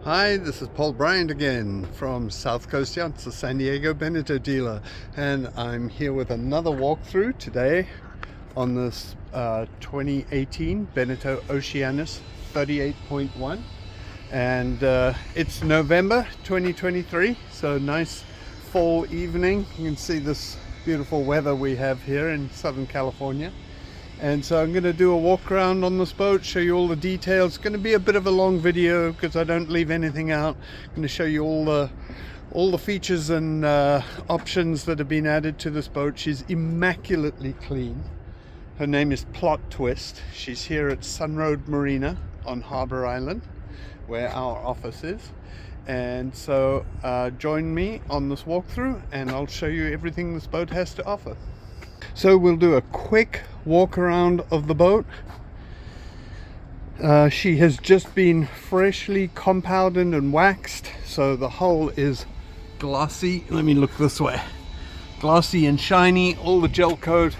Hi, this is Paul Briant again from South Coast Yachts, the San Diego Beneteau Dealer, and I'm here with another walkthrough today on this 2018 Beneteau Oceanis 38.1, and it's November 2023, so nice fall evening. You can see this beautiful weather we have here in Southern California. And so I'm going to do a walk around on this boat, show you all the details. It's going to be a bit of a long video because I don't leave anything out. I'm going to show you all the features and options that have been added to this boat. She's immaculately clean. Her name is Plot Twist. She's here at Sunroad Marina on Harbor Island, where our office is. And so join me on this walkthrough and I'll show you everything this boat has to offer. So we'll do a quick walk around of the boat. She has just been freshly compounded and waxed, so the hull is glossy. Let me look this way. Glossy and shiny. All the gel coat,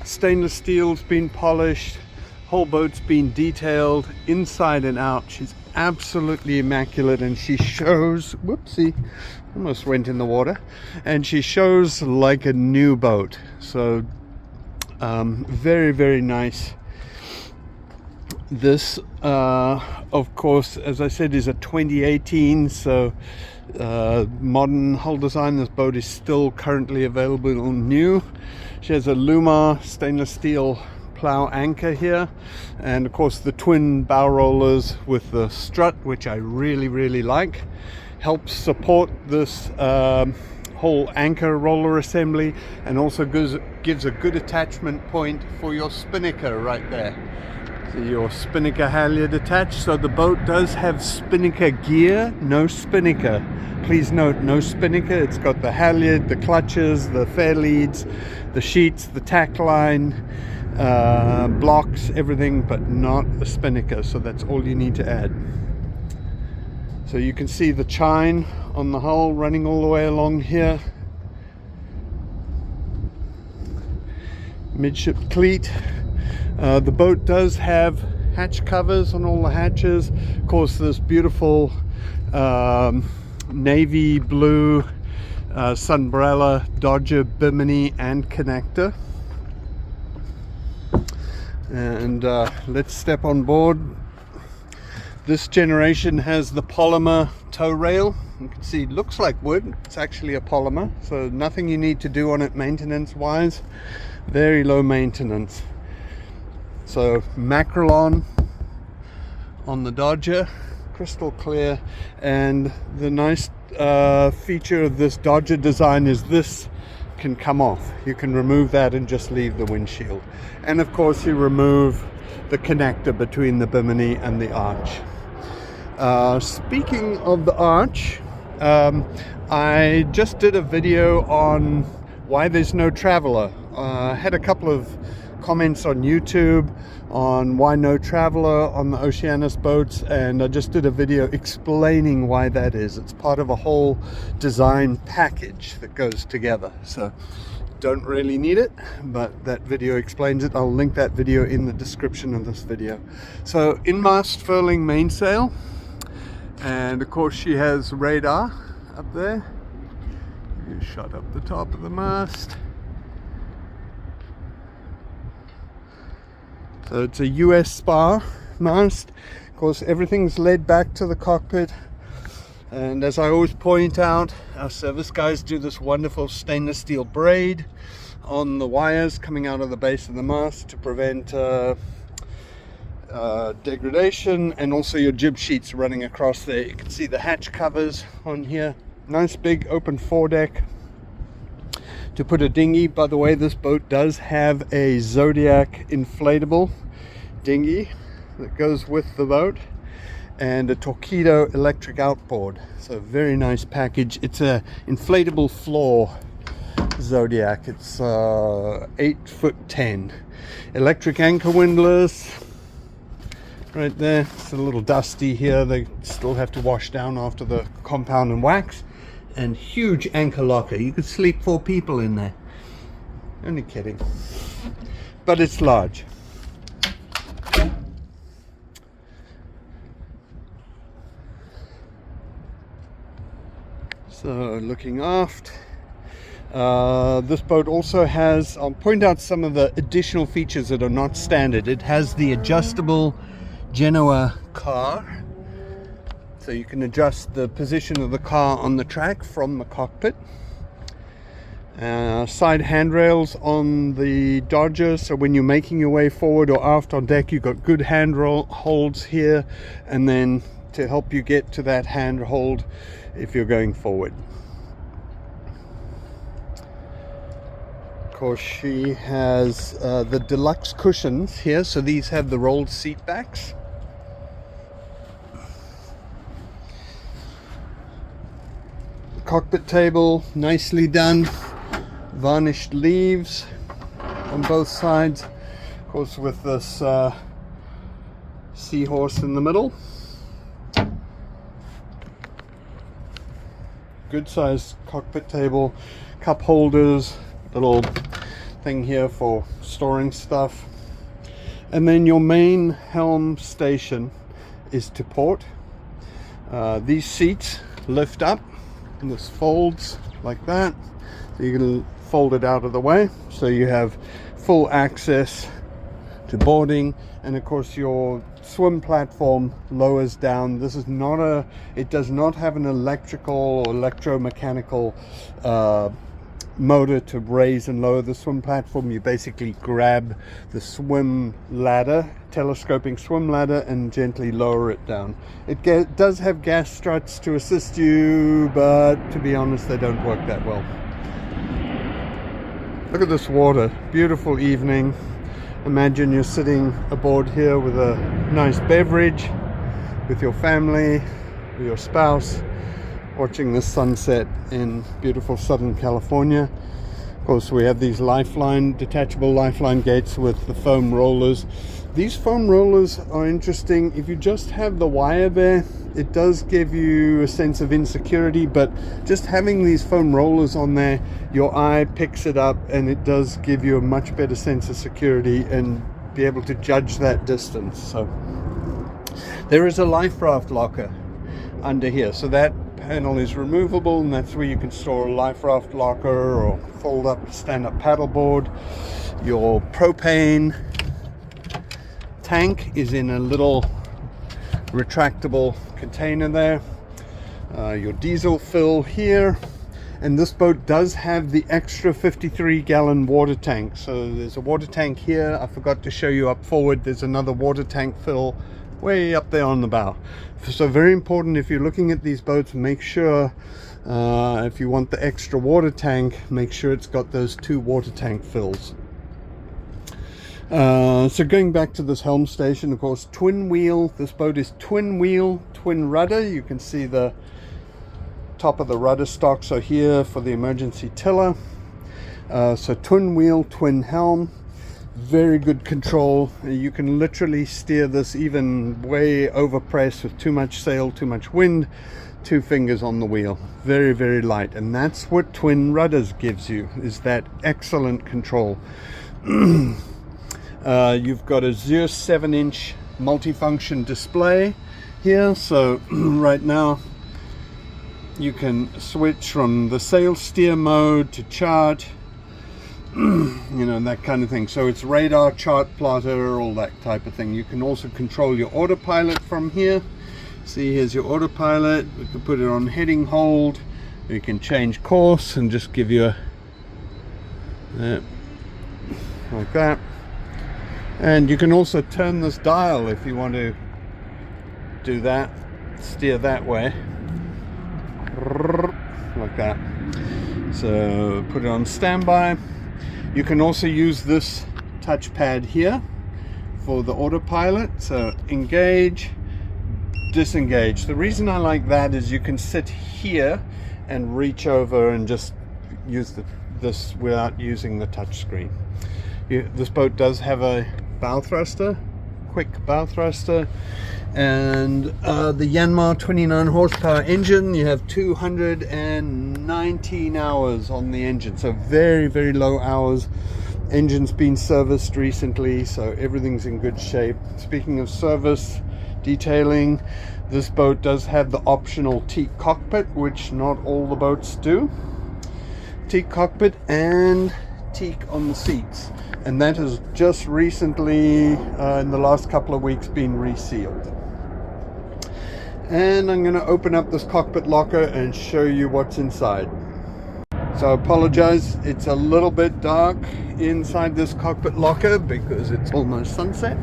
stainless steel's been polished, whole boat's been detailed inside and out. She's absolutely immaculate, and she shows, whoopsie, almost went in the water, and she shows like a new boat. So very, very nice. This of course, as I said, is a 2018, so modern hull design. This boat is still currently available new. She has a Lumar stainless steel plow anchor here, and of course the twin bow rollers with the strut, which I really like, helps support this whole anchor roller assembly, and also gives a good attachment point for your spinnaker right there. So your spinnaker halyard attached. So the boat does have spinnaker gear, no spinnaker. Please note, no spinnaker. It's got the halyard, the clutches, the fair leads, the sheets, the tack line, blocks, everything, but not a spinnaker. So that's all you need to add. So you can see the chine on the hull running all the way along here. Midship cleat. The boat does have hatch covers on all the hatches. Of course, this beautiful navy blue Sunbrella Dodger bimini and connector. And let's step on board. This generation has the polymer tow rail. You can see it looks like wood. It's actually a polymer, so nothing you need to do on it maintenance wise. Very low maintenance. So Macrolon on the Dodger, crystal clear. And the nice feature of this Dodger design is this can come off. You can remove that and just leave the windshield. And of course you remove the connector between the bimini and the arch. Speaking of the arch, I just did a video on why there's no traveler. I had a couple of comments on YouTube on why no traveler on the Oceanis boats, and I just did a video explaining why that is. It's part of a whole design package that goes together. So don't really need it, but that video explains it. I'll link that video in the description of this video. So in-mast furling mainsail, and of course she has radar up there. You shot up the top of the mast. So it's a US spar mast. Of course everything's led back to the cockpit, and as I always point out, our service guys do this wonderful stainless steel braid on the wires coming out of the base of the mast to prevent degradation, and also your jib sheets running across there. You can see the hatch covers on here. Nice big open foredeck to put a dinghy. By the way, this boat does have a Zodiac inflatable dinghy that goes with the boat, and a Torpedo electric outboard. So very nice package. It's a inflatable floor Zodiac. It's 8'10". Electric anchor windlass right there. It's a little dusty here. They still have to wash down after the compound and wax. And huge anchor locker. You could sleep 4 people in there. Only kidding. But it's large. So looking aft, this boat also has, I'll point out some of the additional features that are not standard. It has the adjustable Genoa car, so you can adjust the position of the car on the track from the cockpit. Side handrails on the Dodger, so when you're making your way forward or aft on deck, you've got good handholds here, and then to help you get to that handhold if you're going forward. Of course, she has the deluxe cushions here, so these have the rolled seat backs. Cockpit table, nicely done. Varnished leaves on both sides, of course, with this seahorse in the middle. Good sized cockpit table, cup holders, little thing here for storing stuff, and then your main helm station is to port. These seats lift up and this folds like that, so you can fold it out of the way, so you have full access to boarding. And of course your swim platform lowers down. This is not a, it does not have an electrical or electromechanical motor to raise and lower the swim platform. You basically grab the swim ladder, telescoping swim ladder, and gently lower it down. It does have gas struts to assist you, but to be honest, they don't work that well. Look at this water, beautiful evening. Imagine you're sitting aboard here with a nice beverage, with your family, with your spouse, watching the sunset in beautiful Southern California. Of course, we have these detachable lifeline gates with the foam rollers. These foam rollers are interesting. If you just have the wire there, it does give you a sense of insecurity, but just having these foam rollers on there, your eye picks it up, and it does give you a much better sense of security and be able to judge that distance. So there is a life raft locker under here, so that panel is removable, and that's where you can store a life raft locker or fold up stand-up paddleboard. Your propane tank is in a little retractable container there. Your diesel fill here, and this boat does have the extra 53-gallon water tank. So there's a water tank here. I forgot to show you up forward. There's another water tank fill way up there on the bow. So very important, if you're looking at these boats, make sure if you want the extra water tank, make sure it's got those 2 water tank fills. So going back to this helm station, of course, twin wheel. This boat is twin wheel, twin rudder. You can see the top of the rudder stocks are here for the emergency tiller. So twin wheel, twin helm, very good control. You can literally steer this even way overpressed with too much sail, too much wind, 2 fingers on the wheel. Very, very light, and that's what twin rudders gives you, is that excellent control. You've got a 7-inch multifunction display here, so right now you can switch from the sail steer mode to chart, you know, that kind of thing. So it's radar, chart plotter, all that type of thing. You can also control your autopilot from here. See, here's your autopilot. We can put it on heading hold. You can change course and just give you a like that. And you can also turn this dial if you want to do that, steer that way, like that. So put it on standby. You can also use this touchpad here for the autopilot. So engage, disengage. The reason I like that is you can sit here and reach over and just use this without using the touch screen. This boat does have a bow thruster, quick bow thruster, and the Yanmar 29 horsepower engine. You have 219 hours on the engine, so very, very low hours. Engine's been serviced recently, so everything's in good shape. Speaking of service, detailing. This boat does have the optional teak cockpit, which not all the boats do. Teak cockpit and teak on the seats, and that has just recently in the last couple of weeks been resealed. And I'm going to open up this cockpit locker and show you what's inside. So I apologize, it's a little bit dark inside this cockpit locker because it's almost sunset,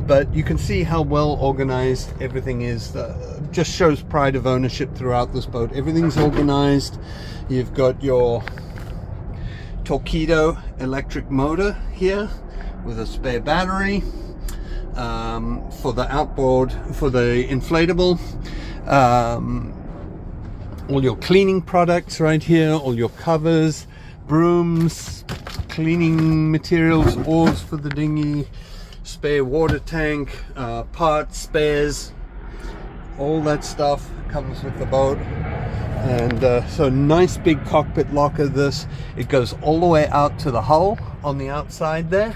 but you can see how well organized everything is. Just shows pride of ownership throughout this boat. Everything's organized. You've got your Torpedo electric motor here with a spare battery for the outboard, for the inflatable. All your cleaning products right here, all your covers, brooms, cleaning materials, oars for the dinghy, spare water tank, parts, spares, all that stuff comes with the boat. And so nice big cockpit locker. This, it goes all the way out to the hull on the outside there,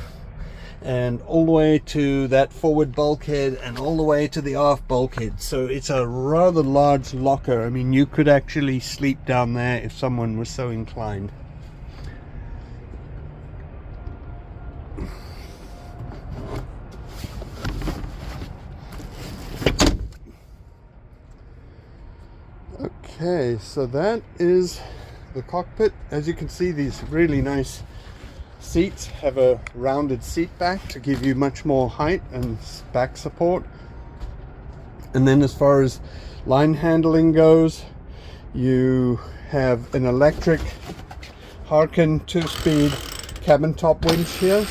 and all the way to that forward bulkhead, and all the way to the aft bulkhead. So it's a rather large locker. I mean, you could actually sleep down there if someone was so inclined. Okay, so that is the cockpit. As you can see, these really nice seats have a rounded seat back to give you much more height and back support. And then as far as line handling goes, you have an electric Harken 2-speed cabin top winch here,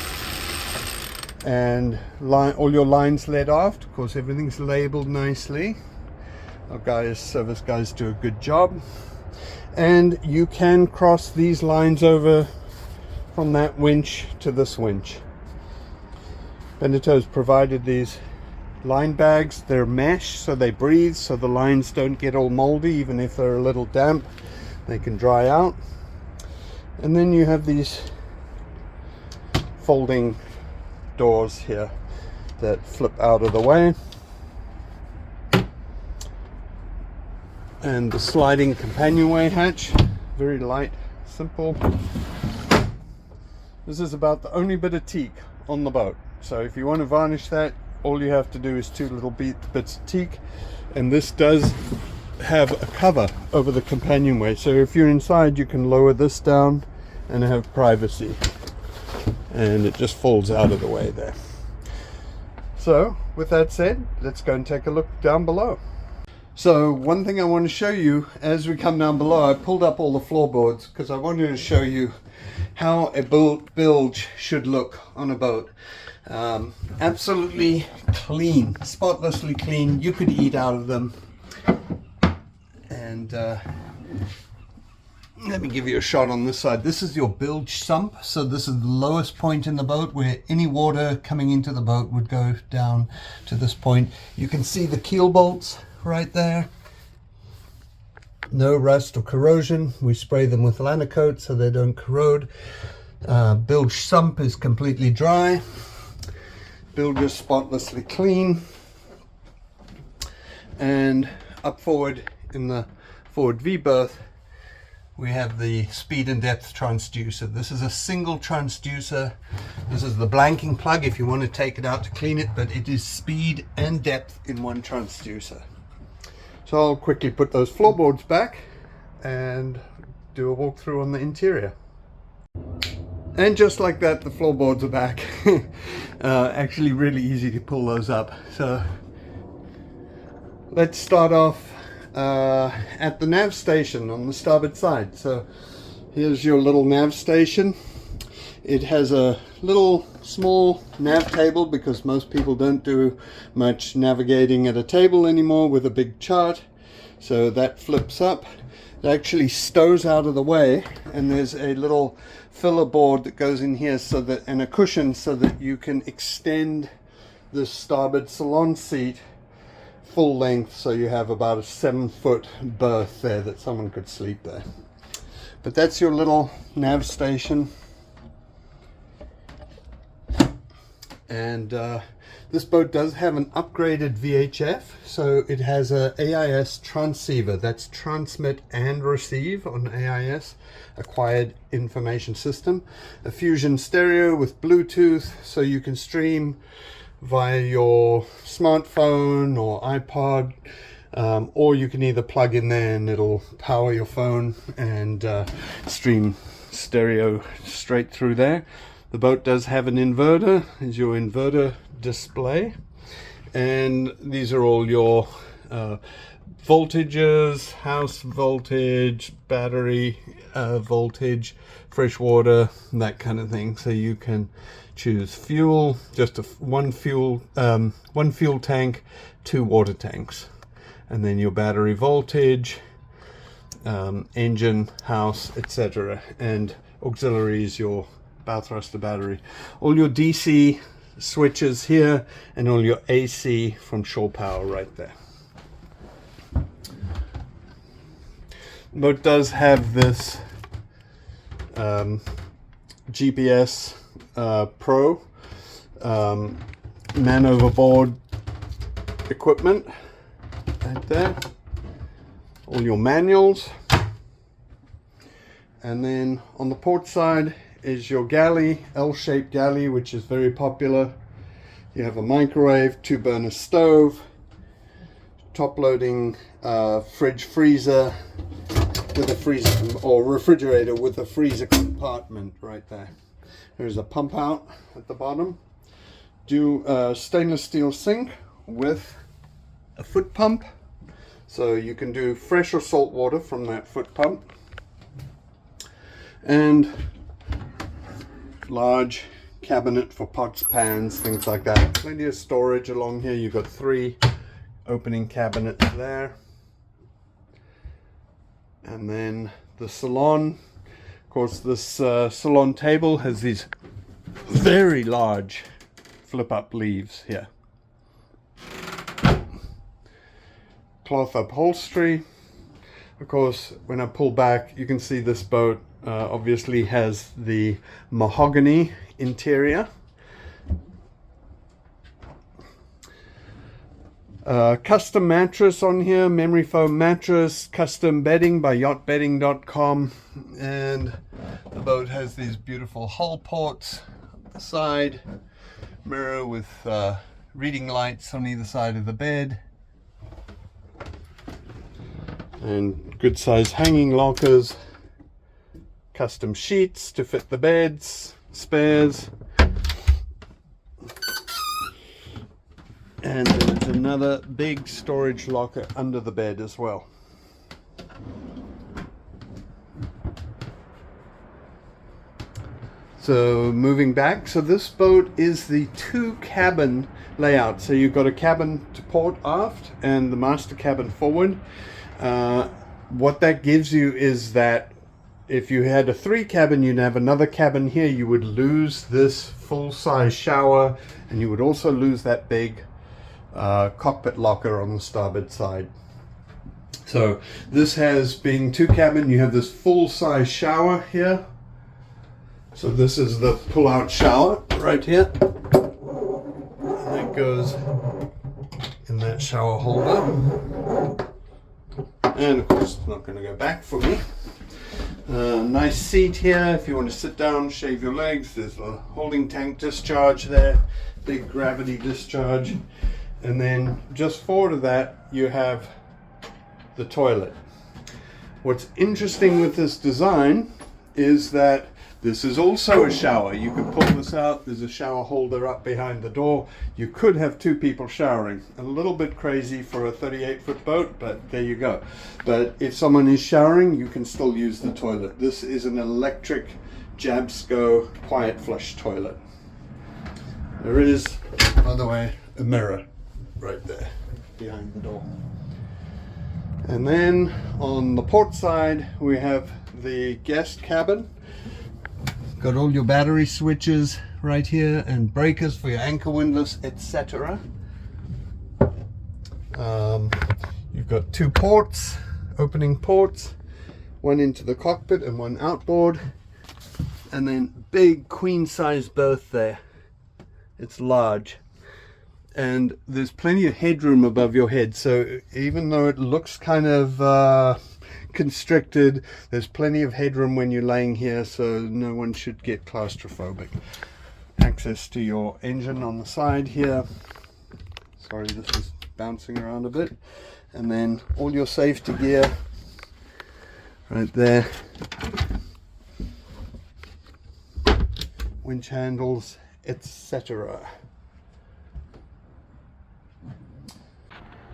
and all your lines led aft. Of course, everything's labeled nicely. Our service guys do a good job, and you can cross these lines over from that winch to this winch. Beneteau's provided these line bags. They're mesh, so they breathe, so the lines don't get all moldy. Even if they're a little damp, they can dry out. And then you have these folding doors here that flip out of the way, and the sliding companionway hatch, very light, simple. This is about the only bit of teak on the boat, so if you want to varnish that, all you have to do is 2 little bits of teak. And this does have a cover over the companionway, so if you're inside you can lower this down and have privacy, and it just falls out of the way there. So with that said, let's go and take a look down below. So one thing I want to show you as we come down below, I pulled up all the floorboards because I wanted to show you how a bilge should look on a boat. Absolutely clean, spotlessly clean. You could eat out of them. And let me give you a shot on this side. This is your bilge sump. So this is the lowest point in the boat where any water coming into the boat would go down to this point. You can see the keel bolts right there. No rust or corrosion. We spray them with lana coat so they don't corrode. Bilge sump is completely dry. Bilge is spotlessly clean. And up forward in the forward V berth, we have the speed and depth transducer. This is a single transducer. This is the blanking plug if you want to take it out to clean it, but it is speed and depth in one transducer. So I'll quickly put those floorboards back and do a walkthrough on the interior. And just like that, the floorboards are back. Actually really easy to pull those up. So let's start off at the nav station on the starboard side. So here's your little nav station. It has a little small nav table because most people don't do much navigating at a table anymore with a big chart. So that flips up. It actually stows out of the way, and there's a little filler board that goes in here so that, and a cushion so that you can extend the starboard salon seat full length, so you have about a 7-foot berth there that someone could sleep there. But that's your little nav station. And this boat does have an upgraded VHF, so it has a AIS transceiver. That's transmit and receive on AIS, acquired information system. A fusion stereo with Bluetooth, so you can stream via your smartphone or iPod, or you can either plug in there and it'll power your phone and stream stereo straight through there. The boat does have an inverter, is your inverter display, and these are all your voltages: house voltage, battery voltage, fresh water, that kind of thing. So you can choose fuel, just one fuel tank, 2 water tanks, and then your battery voltage, engine, house, etc., and auxiliaries, your bow thruster battery, all your DC switches here, and all your AC from shore power right there. The boat does have this GPS Pro man overboard equipment right there, all your manuals, and then on the port side is your galley, L-shaped galley, which is very popular. You have a microwave, 2-burner stove, top loading fridge freezer with a freezer, or refrigerator with a freezer compartment right there. There's a pump out at the bottom. Stainless steel sink with a foot pump, so you can do fresh or salt water from that foot pump. And large cabinet for pots, pans, things like that. Plenty of storage along here. You've got 3 opening cabinets there. And then the salon. Of course, this salon table has these very large flip-up leaves here. Cloth upholstery. Of course, when I pull back, you can see this boat obviously has the mahogany interior. Custom mattress on here, memory foam mattress, custom bedding by yachtbedding.com, and the boat has these beautiful hull ports on the side, mirror with reading lights on either side of the bed, and good size hanging lockers, custom sheets to fit the beds, spares, and there's another big storage locker under the bed as well. So moving back, so this boat is the 2-cabin layout. So you've got a cabin to port aft and the master cabin forward. What that gives you is that if you had a 3-cabin, you'd have another cabin here. You would lose this full-size shower, and you would also lose that big cockpit locker on the starboard side. So this has, being 2-cabin, you have this full-size shower here. So this is the pull-out shower right here, and that goes in that shower holder. And of course, it's not going to go back for me. Nice seat here if you want to sit down, shave your legs. There's a holding tank discharge there, big gravity discharge. And then just forward of that, you have the toilet. What's interesting with this design is that this is also a shower. You can pull this out. There's a shower holder up behind the door. You could have 2 people showering. A little bit crazy for a 38-foot boat, but there you go. But if someone is showering, you can still use the toilet. This is an electric Jabsco quiet flush toilet. There is, by the way, a mirror right there behind the door. And then on the port side, we have the guest cabin. Got all your battery switches right here and breakers for your anchor windlass, etc. You've got 2 ports, opening ports, one into the cockpit and one outboard, and then big queen size berth there It's large. And there's plenty of headroom above your head, so even though it looks kind of constricted, there's plenty of headroom when you're laying here, so no one should get claustrophobic. Access to your engine on the side here. Sorry, this is bouncing around a bit. And then all your safety gear right there. Winch handles, etc.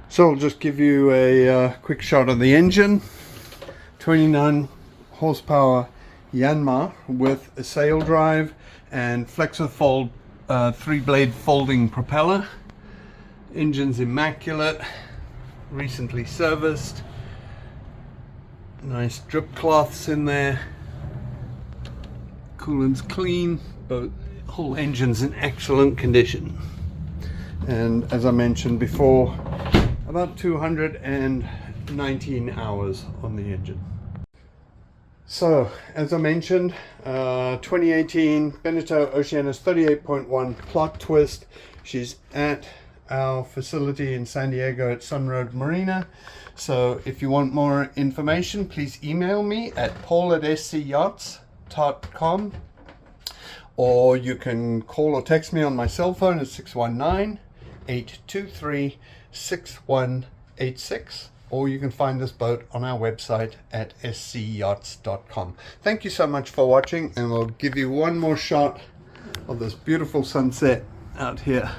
So I'll just give you a quick shot of the engine. 29 horsepower Yanmar with a sail drive and Flexifold 3-blade folding propeller. Engine's immaculate, recently serviced. Nice drip cloths in there. Coolant's clean, but whole engine's in excellent condition. And as I mentioned before, about 219 hours on the engine. So, as I mentioned, 2018 Beneteau Oceanis 38.1 plot twist. She's at our facility in San Diego at Sun Road Marina. So if you want more information, please email me at paul@scyachts.com, or you can call or text me on my cell phone at 619-823-6186, or you can find this boat on our website at scyachts.com. Thank you so much for watching, and we'll give you one more shot of this beautiful sunset out here.